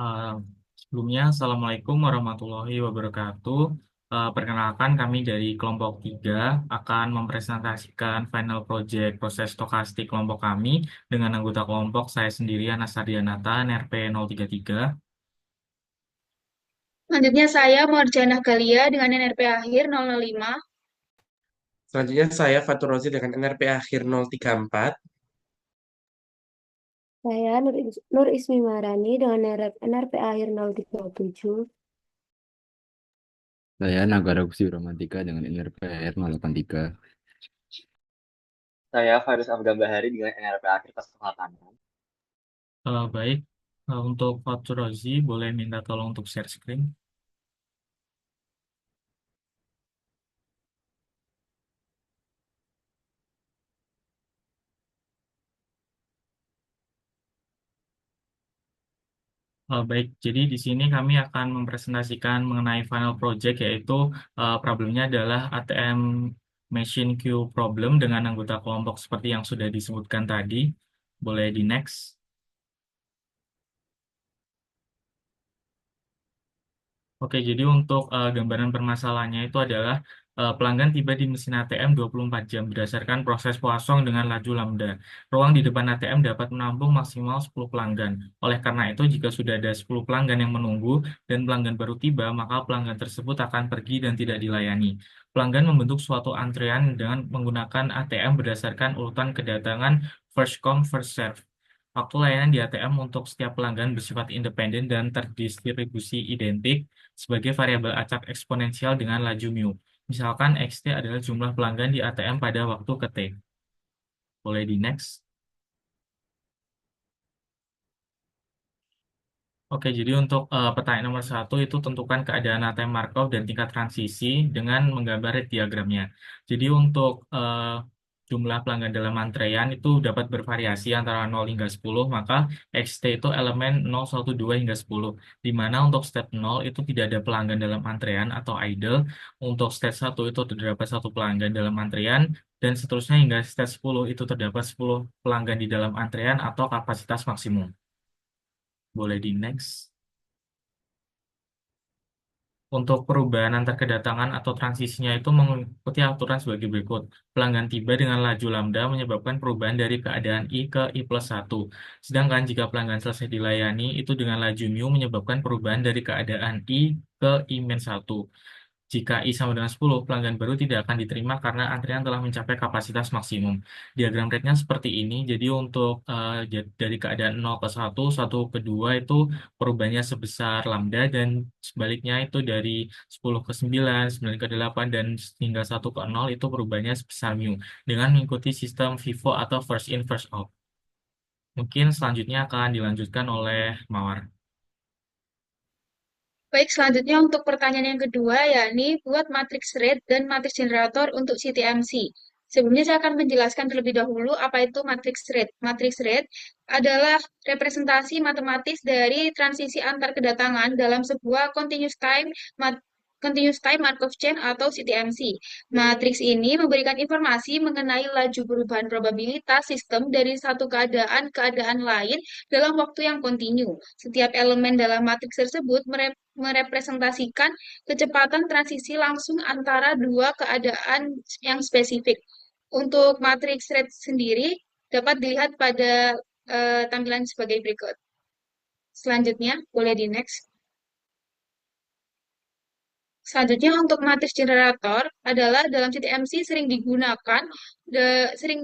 Uh, Sebelumnya, Assalamualaikum warahmatullahi wabarakatuh. Perkenalkan, kami dari kelompok 3 akan mempresentasikan final project proses stokastik kelompok kami dengan anggota kelompok saya sendiri, Anas Sardianata, NRP 033. Selanjutnya saya Morjana Galia dengan NRP akhir 005. Selanjutnya saya Fatur Rozi dengan NRP akhir 034. Saya Nur Ismi Marani dengan NRP akhir 037. Saya Nagara Gusti Romantika dengan NRPR 083. Saya Faris Afgan Bahari dengan NRP akhir kesempatan. Baik, untuk Fatur Rozi, boleh minta tolong untuk share screen. Baik, jadi di sini kami akan mempresentasikan mengenai final project, yaitu problemnya adalah ATM Machine Queue Problem dengan anggota kelompok seperti yang sudah disebutkan tadi. Boleh di next. Oke, jadi untuk gambaran permasalahannya itu adalah pelanggan tiba di mesin ATM 24 jam berdasarkan proses poisson dengan laju lambda. Ruang di depan ATM dapat menampung maksimal 10 pelanggan. Oleh karena itu, jika sudah ada 10 pelanggan yang menunggu dan pelanggan baru tiba, maka pelanggan tersebut akan pergi dan tidak dilayani. Pelanggan membentuk suatu antrean dengan menggunakan ATM berdasarkan urutan kedatangan first come, first serve. Waktu layanan di ATM untuk setiap pelanggan bersifat independen dan terdistribusi identik sebagai variabel acak eksponensial dengan laju mu. Misalkan XT adalah jumlah pelanggan di ATM pada waktu ke T. Boleh di next. Oke, jadi untuk pertanyaan nomor 1 itu tentukan keadaan ATM Markov dan tingkat transisi dengan menggambar diagramnya. Jadi untuk jumlah pelanggan dalam antrean itu dapat bervariasi antara 0 hingga 10, maka XT itu elemen 0, 1, 2 hingga 10. Di mana untuk step 0 itu tidak ada pelanggan dalam antrean atau idle. Untuk step 1 itu terdapat satu pelanggan dalam antrean, dan seterusnya hingga step 10 itu terdapat 10 pelanggan di dalam antrean atau kapasitas maksimum. Boleh di next. Untuk perubahan antar kedatangan atau transisinya itu mengikuti aturan sebagai berikut. Pelanggan tiba dengan laju lambda menyebabkan perubahan dari keadaan I ke I plus 1. Sedangkan jika pelanggan selesai dilayani, itu dengan laju mu menyebabkan perubahan dari keadaan I ke I min 1. Jika I sama dengan 10, pelanggan baru tidak akan diterima karena antrian telah mencapai kapasitas maksimum. Diagram rate-nya seperti ini. Jadi untuk dari keadaan 0 ke 1, 1 ke 2 itu perubahannya sebesar lambda, dan sebaliknya itu dari 10 ke 9, 9 ke 8, dan hingga 1 ke 0 itu perubahannya sebesar mu. Dengan mengikuti sistem FIFO atau first in, first out. Mungkin selanjutnya akan dilanjutkan oleh Mawar. Baik, selanjutnya untuk pertanyaan yang kedua, yakni buat matriks rate dan matriks generator untuk CTMC. Sebelumnya saya akan menjelaskan terlebih dahulu apa itu matriks rate. Matriks rate adalah representasi matematis dari transisi antar kedatangan dalam sebuah continuous time Markov chain atau CTMC. Matriks ini memberikan informasi mengenai laju perubahan probabilitas sistem dari satu keadaan ke keadaan lain dalam waktu yang kontinu. Setiap elemen dalam matriks tersebut merepresentasikan kecepatan transisi langsung antara dua keadaan yang spesifik. Untuk matriks rate sendiri dapat dilihat pada tampilan sebagai berikut. Selanjutnya, boleh di next. Selanjutnya untuk matriks generator adalah dalam CTMC sering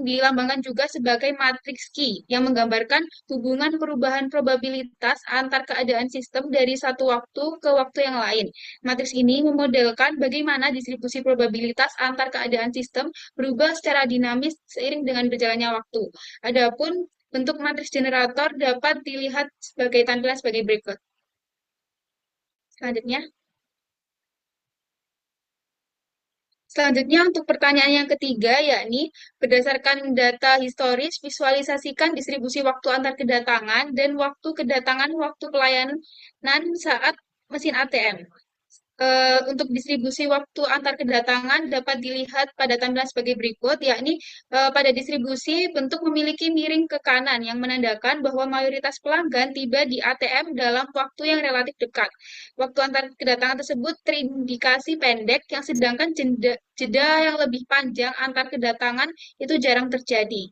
dilambangkan juga sebagai matriks key yang menggambarkan hubungan perubahan probabilitas antar keadaan sistem dari satu waktu ke waktu yang lain. Matriks ini memodelkan bagaimana distribusi probabilitas antar keadaan sistem berubah secara dinamis seiring dengan berjalannya waktu. Adapun bentuk matriks generator dapat dilihat sebagai tampilan sebagai berikut. Selanjutnya, Selanjutnya untuk pertanyaan yang ketiga, yakni berdasarkan data historis, visualisasikan distribusi waktu antar kedatangan dan waktu kedatangan waktu pelayanan saat mesin ATM. Untuk distribusi waktu antar kedatangan dapat dilihat pada tampilan sebagai berikut, yakni pada distribusi bentuk memiliki miring ke kanan yang menandakan bahwa mayoritas pelanggan tiba di ATM dalam waktu yang relatif dekat. Waktu antar kedatangan tersebut terindikasi pendek, yang sedangkan jeda yang lebih panjang antar kedatangan itu jarang terjadi.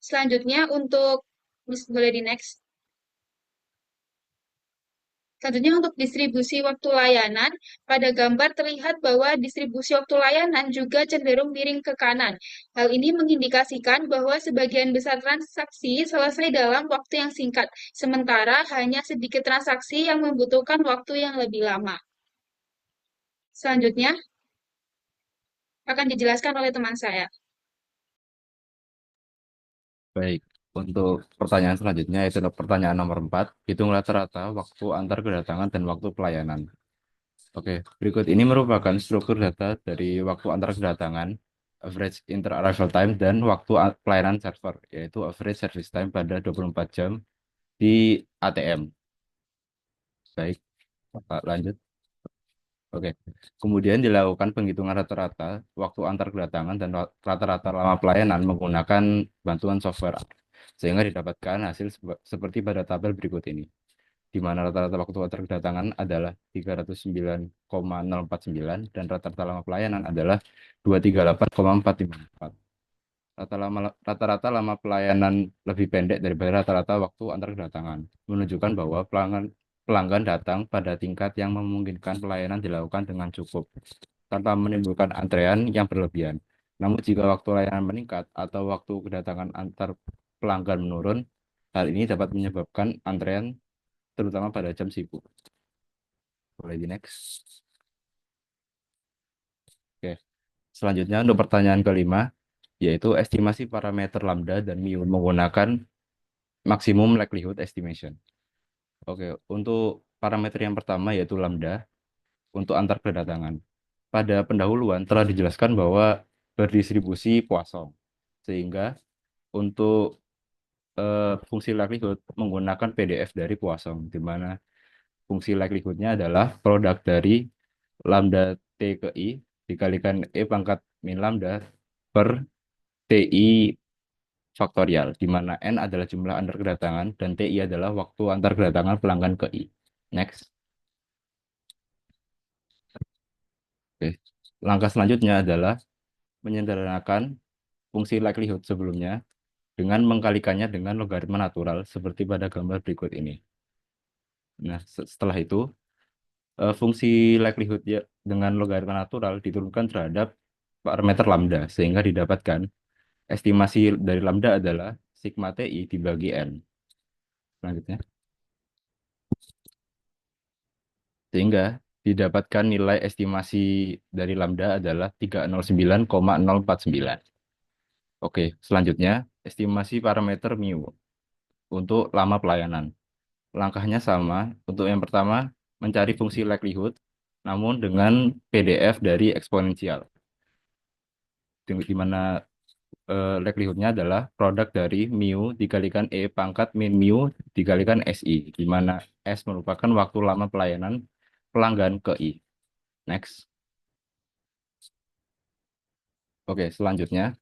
Selanjutnya untuk boleh di next. Selanjutnya untuk distribusi waktu layanan, pada gambar terlihat bahwa distribusi waktu layanan juga cenderung miring ke kanan. Hal ini mengindikasikan bahwa sebagian besar transaksi selesai dalam waktu yang singkat, sementara hanya sedikit transaksi yang membutuhkan waktu yang lebih lama. Selanjutnya akan dijelaskan oleh teman saya. Baik, untuk pertanyaan selanjutnya yaitu pertanyaan nomor 4, hitung rata-rata waktu antar kedatangan dan waktu pelayanan. Oke, berikut ini merupakan struktur data dari waktu antar kedatangan, average inter-arrival time, dan waktu pelayanan server, yaitu average service time pada 24 jam di ATM. Baik, Pak, lanjut. Oke, kemudian dilakukan penghitungan rata-rata waktu antar kedatangan dan rata-rata lama pelayanan menggunakan bantuan software, sehingga didapatkan hasil seperti pada tabel berikut ini, di mana rata-rata waktu antar kedatangan adalah 309,049 dan rata-rata lama pelayanan adalah 238,454. Rata-rata lama pelayanan lebih pendek daripada rata-rata waktu antar kedatangan, menunjukkan bahwa pelanggan datang pada tingkat yang memungkinkan pelayanan dilakukan dengan cukup, tanpa menimbulkan antrean yang berlebihan. Namun jika waktu layanan meningkat atau waktu kedatangan antar pelanggan menurun, hal ini dapat menyebabkan antrean terutama pada jam sibuk. Boleh di next. Oke. Selanjutnya untuk pertanyaan kelima, yaitu estimasi parameter lambda dan mu menggunakan maximum likelihood estimation. Oke, untuk parameter yang pertama yaitu lambda untuk antar kedatangan. Pada pendahuluan telah dijelaskan bahwa berdistribusi Poisson, sehingga untuk fungsi likelihood menggunakan PDF dari Poisson, di mana fungsi likelihoodnya adalah produk dari lambda T ke I dikalikan E pangkat min lambda per TI faktorial, di mana N adalah jumlah antar kedatangan dan TI adalah waktu antar kedatangan pelanggan ke I. Next. Oke. Langkah selanjutnya adalah menyederhanakan fungsi likelihood sebelumnya dengan mengkalikannya dengan logaritma natural seperti pada gambar berikut ini. Nah, setelah itu fungsi likelihood ya dengan logaritma natural diturunkan terhadap parameter lambda sehingga didapatkan estimasi dari lambda adalah sigma TI dibagi N. Selanjutnya. Sehingga didapatkan nilai estimasi dari lambda adalah 309,049. Oke, selanjutnya estimasi parameter mu untuk lama pelayanan. Langkahnya sama. Untuk yang pertama, mencari fungsi likelihood, namun dengan PDF dari eksponensial. Di mana likelihoodnya adalah produk dari mu dikalikan E pangkat min mu dikalikan SI, di mana S merupakan waktu lama pelayanan pelanggan ke I. Next. Oke, selanjutnya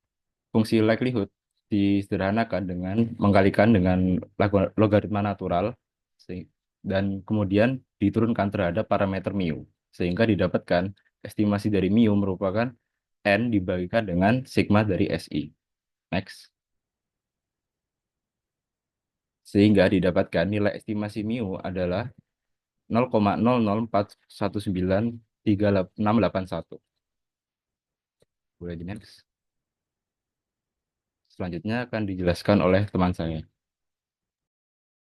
fungsi likelihood disederhanakan dengan mengkalikan dengan logaritma natural dan kemudian diturunkan terhadap parameter mu sehingga didapatkan estimasi dari mu merupakan N dibagikan dengan sigma dari SI. Next. Sehingga didapatkan nilai estimasi mu adalah 0,041938681. Boleh di next. Selanjutnya akan dijelaskan oleh teman saya.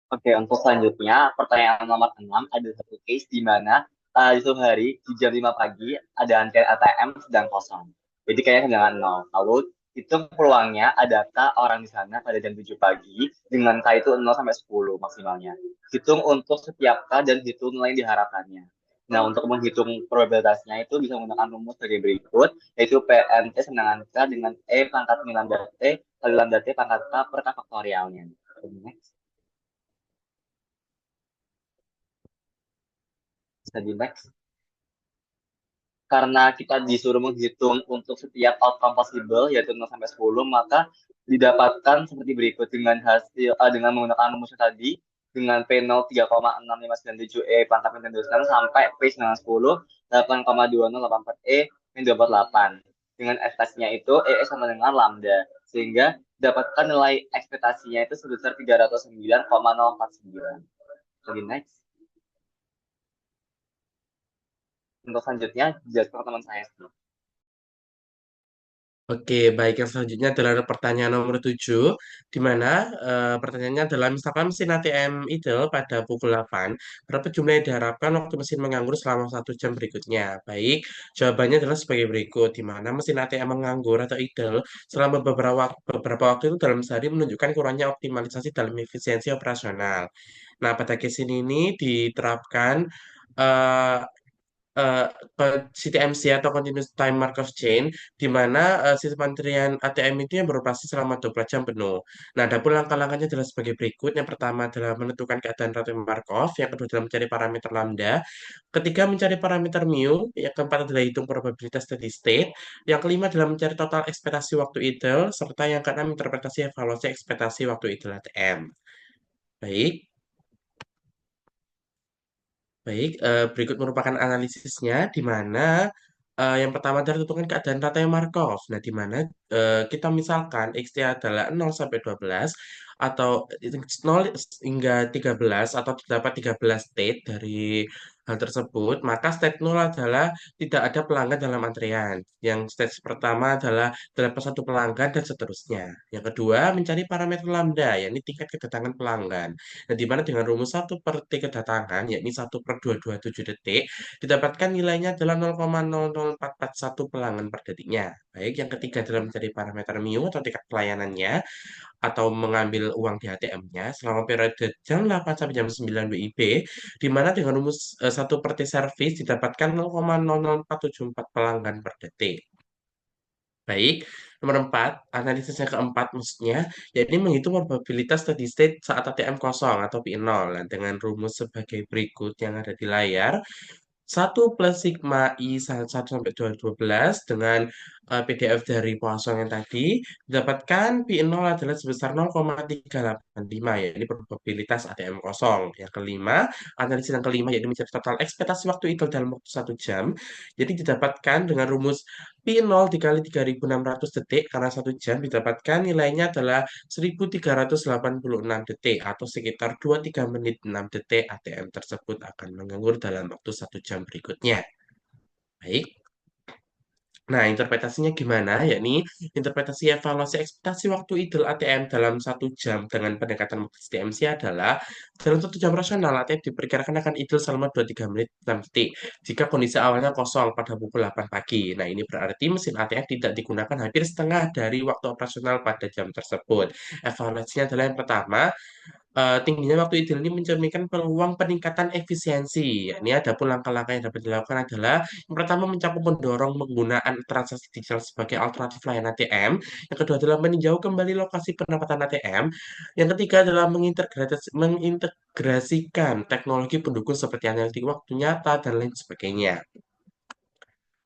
Oke, untuk selanjutnya, pertanyaan nomor 6 ada satu case di mana di suatu hari, di jam 5 pagi, ada antrian ATM sedang kosong. Jadi kayaknya sedang 0. Lalu, hitung peluangnya adakah orang di sana pada jam 7 pagi dengan K itu 0 sampai 10 maksimalnya. Hitung untuk setiap K dan hitung nilai yang diharapkannya. Nah, untuk menghitung probabilitasnya itu bisa menggunakan rumus sebagai berikut, yaitu PNT senangan K dengan E pangkat min lambda T kali lambda T pangkat K per K faktorialnya. Next. Bisa di next. karena kita disuruh menghitung untuk setiap outcome possible yaitu 0 sampai 10, maka didapatkan seperti berikut dengan menggunakan rumus tadi dengan P0 3,6597E pangkat min 2 sampai P910 8,2084E min 28. Dengan ekspektasinya itu EE sama dengan lambda, sehingga dapatkan nilai ekspektasinya itu sebesar 309,049. Lagi next. Untuk selanjutnya, jelaskan teman saya. Oke, baik. Yang selanjutnya adalah pertanyaan nomor 7, di mana pertanyaannya adalah misalkan mesin ATM idle pada pukul 8, berapa jumlah yang diharapkan waktu mesin menganggur selama 1 jam berikutnya? Baik, jawabannya adalah sebagai berikut, di mana mesin ATM menganggur atau idle selama beberapa waktu itu dalam sehari menunjukkan kurangnya optimalisasi dalam efisiensi operasional. Nah, pada case ini diterapkan eh, eh, CTMC atau Continuous Time Markov Chain, di mana sistem antrian ATM itu yang beroperasi selama 24 jam penuh. Nah, adapun langkah-langkahnya adalah sebagai berikut. Yang pertama adalah menentukan keadaan rate Markov, yang kedua adalah mencari parameter lambda, ketiga mencari parameter mu, yang keempat adalah hitung probabilitas steady state, yang kelima adalah mencari total ekspektasi waktu idle, serta yang keenam interpretasi evaluasi ekspektasi waktu idle ATM. Baik. Baik, berikut merupakan analisisnya di mana yang pertama adalah tentukan keadaan rantai Markov. Nah, di mana kita misalkan X-nya adalah 0 sampai 12 atau 0 hingga 13 atau terdapat 13 state dari hal tersebut, maka state 0 adalah tidak ada pelanggan dalam antrian. Yang stage pertama adalah terdapat satu pelanggan dan seterusnya. Yang kedua, mencari parameter lambda, yakni tingkat kedatangan pelanggan. Nah, di mana dengan rumus 1/T kedatangan, yakni 1/2227 detik, didapatkan nilainya adalah 0,00441 pelanggan per detiknya. Baik, yang ketiga adalah mencari parameter mu atau tingkat pelayanannya, atau mengambil uang di ATM-nya selama periode jam 8 sampai jam 9 WIB, di mana dengan rumus 1/T service didapatkan 0,00474 pelanggan per detik. Baik, nomor 4, analisis yang keempat maksudnya, yakni menghitung probabilitas steady state saat ATM kosong atau P0. Nah, dengan rumus sebagai berikut yang ada di layar, 1 plus sigma I 1 sampai 12 dengan PDF dari Poisson yang tadi, didapatkan P0 adalah sebesar 0,385, yaitu probabilitas ATM kosong. Yang kelima, analisis yang kelima, yaitu mencari total ekspektasi waktu idle dalam waktu 1 jam. Jadi didapatkan dengan rumus P0 dikali 3.600 detik, karena 1 jam didapatkan nilainya adalah 1.386 detik, atau sekitar 23 menit 6 detik ATM tersebut akan menganggur dalam waktu 1 jam berikutnya. Baik. Nah, interpretasinya gimana? Yakni interpretasi evaluasi ekspektasi waktu idle ATM dalam 1 jam dengan pendekatan TMC adalah dalam 1 jam rasional ATM diperkirakan akan idle selama 23 menit 6 detik jika kondisi awalnya kosong pada pukul 8 pagi. Nah, ini berarti mesin ATM tidak digunakan hampir setengah dari waktu operasional pada jam tersebut. Evaluasinya adalah yang pertama, tingginya waktu ideal ini mencerminkan peluang peningkatan efisiensi. Ini adapun langkah-langkah yang dapat dilakukan adalah yang pertama mencakup mendorong penggunaan transaksi digital sebagai alternatif layanan ATM. Yang kedua adalah meninjau kembali lokasi penempatan ATM. Yang ketiga adalah mengintegrasikan teknologi pendukung seperti analitik waktu nyata dan lain sebagainya.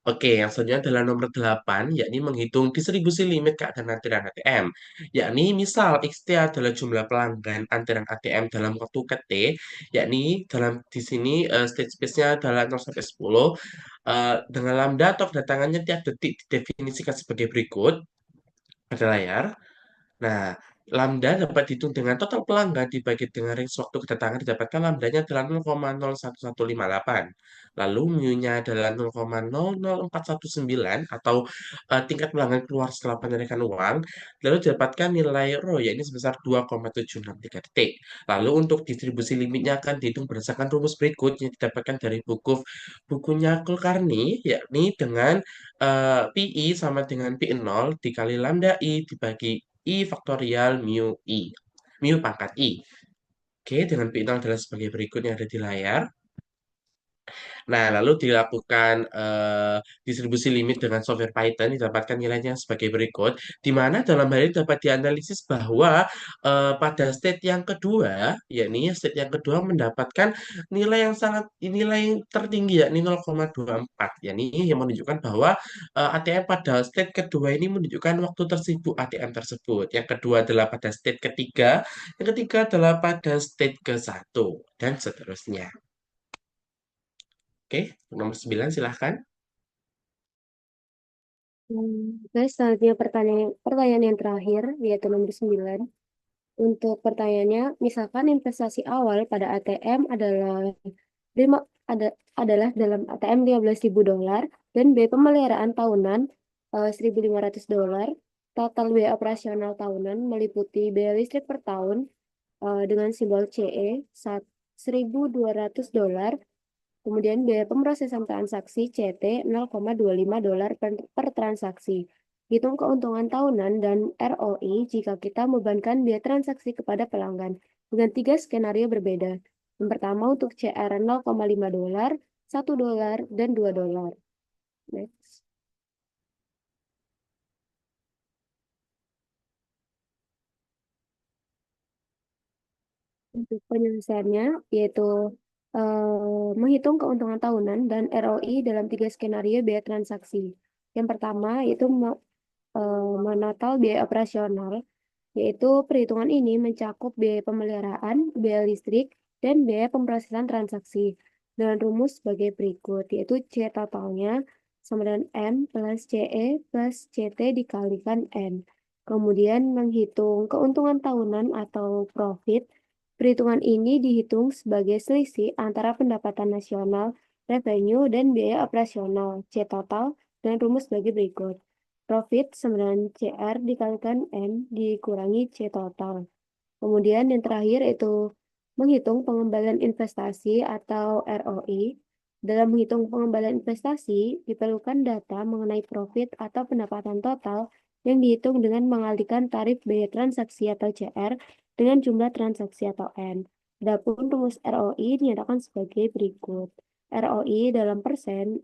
Oke, yang selanjutnya adalah nomor 8, yakni menghitung distribusi limit keadaan antrian ATM. Yakni misal XT adalah jumlah pelanggan antrian ATM dalam waktu ke T, yakni dalam di sini state space-nya adalah 0 sampai 10, dengan lambda atau kedatangannya tiap detik didefinisikan sebagai berikut pada layar. Nah, lambda dapat dihitung dengan total pelanggan dibagi dengan range waktu kedatangan, didapatkan lambdanya adalah 0,01158. Lalu mu-nya adalah 0,00419 atau tingkat pelanggan keluar setelah penarikan uang. Lalu didapatkan nilai rho, yaitu sebesar 2,763 detik. Lalu untuk distribusi limitnya akan dihitung berdasarkan rumus berikut yang didapatkan dari bukunya Kulkarni, yakni dengan PI sama dengan P0 dikali lambda I dibagi I faktorial mu I. Mu pangkat I. Oke, dengan P0 adalah sebagai berikut yang ada di layar. Nah, lalu dilakukan distribusi limit dengan software Python didapatkan nilainya sebagai berikut, di mana dalam hal ini dapat dianalisis bahwa pada state yang kedua, yakni state yang kedua mendapatkan nilai yang tertinggi yakni 0,24, yakni yang menunjukkan bahwa ATM pada state kedua ini menunjukkan waktu tersibuk ATM tersebut. Yang kedua adalah pada state ketiga, yang ketiga adalah pada state ke-1 dan seterusnya. Oke, nomor 9 silahkan. Guys, selanjutnya pertanyaan yang terakhir, yaitu nomor 9. Untuk pertanyaannya, misalkan investasi awal pada ATM lima, adalah dalam ATM $15.000 dan biaya pemeliharaan tahunan $1.500. Total biaya operasional tahunan meliputi biaya listrik per tahun dengan simbol CE $1.200. Kemudian biaya pemrosesan transaksi CT $0,25 per transaksi. Hitung keuntungan tahunan dan ROI jika kita membebankan biaya transaksi kepada pelanggan dengan 3 skenario berbeda. Yang pertama untuk CR $0,5, $1, dan $2. Next. Untuk penyelesaiannya yaitu menghitung keuntungan tahunan dan ROI dalam 3 skenario biaya transaksi. Yang pertama yaitu menotal biaya operasional, yaitu perhitungan ini mencakup biaya pemeliharaan, biaya listrik, dan biaya pemrosesan transaksi dengan rumus sebagai berikut, yaitu C totalnya sama dengan M plus CE plus CT dikalikan N. Kemudian menghitung keuntungan tahunan atau profit. Perhitungan ini dihitung sebagai selisih antara pendapatan nasional, revenue, dan biaya operasional, C total, dan rumus sebagai berikut. Profit 9 CR dikalikan N dikurangi C total. Kemudian yang terakhir itu menghitung pengembalian investasi atau ROI. Dalam menghitung pengembalian investasi, diperlukan data mengenai profit atau pendapatan total yang dihitung dengan mengalihkan tarif biaya transaksi atau CR dengan jumlah transaksi atau N. Adapun rumus ROI dinyatakan sebagai berikut. ROI dalam persen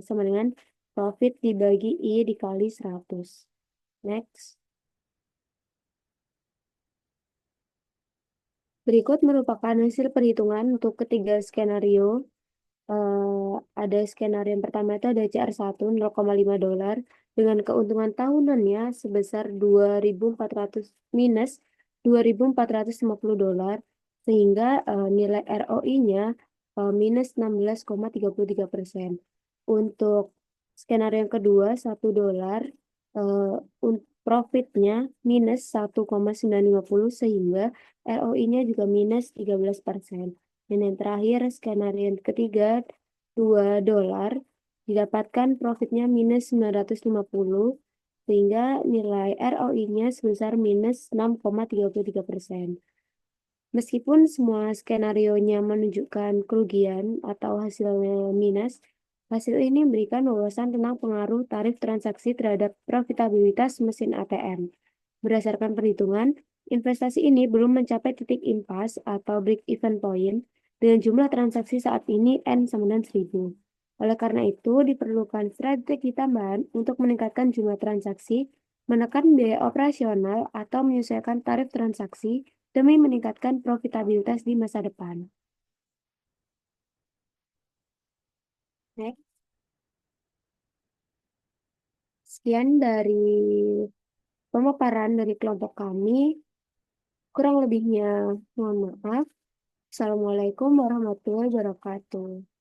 sama dengan profit dibagi I dikali 100. Next. Berikut merupakan hasil perhitungan untuk ketiga skenario. Ada skenario yang pertama itu ada CR1 $0,5 dengan keuntungan tahunannya sebesar 2.400 minus $2.450 sehingga nilai ROI-nya minus 16,33%. Untuk skenario yang kedua $1 profitnya minus 1,950 sehingga ROI-nya juga minus 13%. Dan yang terakhir, skenario yang ketiga, $2, didapatkan profitnya minus 950, sehingga nilai ROI-nya sebesar minus 6,33%. Meskipun semua skenario-nya menunjukkan kerugian atau hasilnya minus, hasil ini memberikan wawasan tentang pengaruh tarif transaksi terhadap profitabilitas mesin ATM. Berdasarkan perhitungan, investasi ini belum mencapai titik impas atau break-even point dengan jumlah transaksi saat ini N sama dengan 1000. Oleh karena itu, diperlukan strategi tambahan untuk meningkatkan jumlah transaksi, menekan biaya operasional, atau menyesuaikan tarif transaksi demi meningkatkan profitabilitas di masa depan. Next. Sekian dari pemaparan dari kelompok kami. Kurang lebihnya mohon maaf. Assalamualaikum warahmatullahi wabarakatuh.